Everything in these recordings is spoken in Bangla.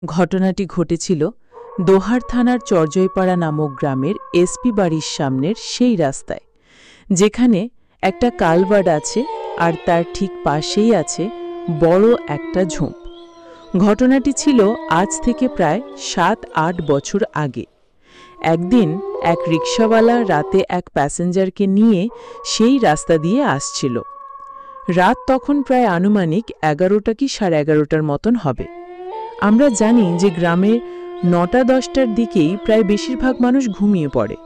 ঘটনাটি ঘটেছিল দোহার থানার চরজয়পাড়া নামক গ্রামের এসপি বাড়ির সামনের সেই রাস্তায়, যেখানে একটা কালভার্ট আছে আর তার ঠিক পাশেই আছে বড় একটা ঝোপ। ঘটনাটি ছিল আজ থেকে প্রায় ৭-৮ বছর আগে। একদিন এক রিকশাওয়ালা রাতে এক প্যাসেঞ্জারকে নিয়ে সেই রাস্তা দিয়ে আসছিল। রাত তখন প্রায় আনুমানিক ১১টা কি ১১:৩০টার মতন হবে। আমরা জানি যে গ্রামে ৯টা-১০টার দিকেই প্রায় বেশিরভাগ মানুষ ঘুমিয়ে পড়ে,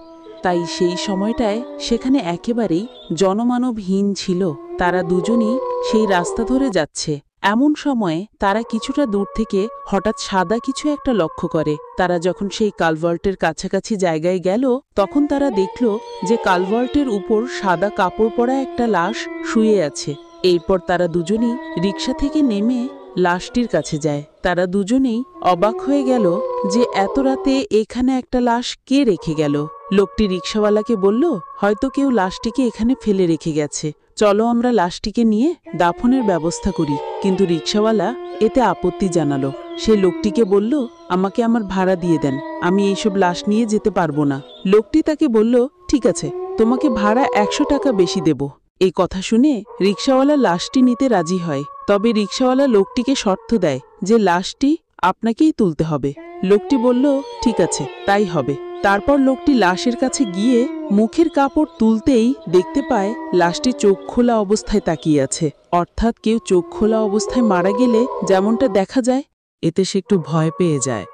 তাই সেই সময়টায় সেখানে একেবারেই জনমানবহীন ছিল। তারা দুজনই সেই রাস্তা ধরে যাচ্ছে। এমন সময়ে তারা কিছুটা দূর থেকে হঠাৎ সাদা কিছু একটা লক্ষ্য করে। তারা যখন সেই কালভার্টের কাছাকাছি জায়গায় গেল, তখন তারা দেখল যে কালভার্টের উপর সাদা কাপড় পরা একটা লাশ শুয়ে আছে। এরপর তারা দুজনেই রিকশা থেকে নেমে লাশটির কাছে যায়। তারা দুজনেই অবাক হয়ে গেল যে এত রাতে এখানে একটা লাশ কে রেখে গেল। লোকটি রিকশাওয়ালাকে বলল, হয়তো কেউ লাশটিকে এখানে ফেলে রেখে গেছে, চলো আমরা লাশটিকে নিয়ে দাফনের ব্যবস্থা করি। কিন্তু রিকশাওয়ালা এতে আপত্তি জানালো। সে লোকটিকে বলল, আমাকে আমার ভাড়া দিয়ে দেন, আমি এইসব লাশ নিয়ে যেতে পারবো না। লোকটি তাকে বলল, ঠিক আছে, তোমাকে ভাড়া ১০০ টাকা বেশি দেব। এই কথা শুনে রিকশাওয়ালা লাশটি নিতে রাজি হয়। তবে রিকশাওয়ালা লোকটিকে শর্ত দেয় যে লাশটি আপনাকেই তুলতে হবে। লোকটি বলল, ঠিক আছে, তাই হবে। তারপর লোকটি লাশের কাছে গিয়ে মুখের কাপড় তুলতেই দেখতে পায় লাশটি চোখ খোলা অবস্থায় তাকিয়ে আছে। অর্থাৎ কেউ চোখ খোলা অবস্থায় মারা গেলে যেমনটা দেখা যায়, এতে সে একটু ভয় পেয়ে যায়।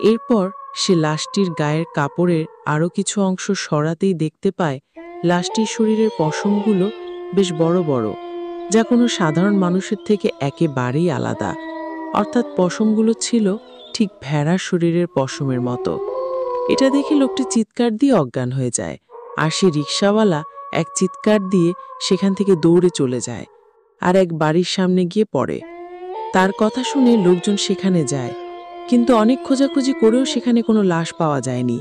এরপর সে লাশটির গায়ের কাপড়ের আরও কিছু অংশ সরাতেই দেখতে পায় লাশটির শরীরের পশমগুলো বেশ বড় বড়, যা কোনো সাধারণ মানুষের থেকে একেবারেই আলাদা। অর্থাৎ পশমগুলো ছিল ঠিক ভেড়ার শরীরের পশমের মতো। এটা দেখে লোকটি চিৎকার দিয়ে অজ্ঞান হয়ে যায়, আর সে রিকশাওয়ালা এক চিৎকার দিয়ে সেখান থেকে দৌড়ে চলে যায় আর এক বাড়ির সামনে গিয়ে পড়ে। তার কথা শুনে লোকজন সেখানে যায়, কিন্তু অনেক খোঁজাখুঁজি করেও সেখানে কোনো লাশ পাওয়া যায়নি।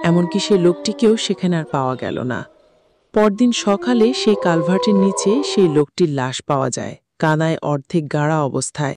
এমনকি সেই লোকটিকেও সেখানে আর পাওয়া গেল না। পরদিন সকালে সেই কালভার্টের নিচে সেই লোকটির লাশ পাওয়া যায়, কানায় অর্ধেক গাড়া অবস্থায়।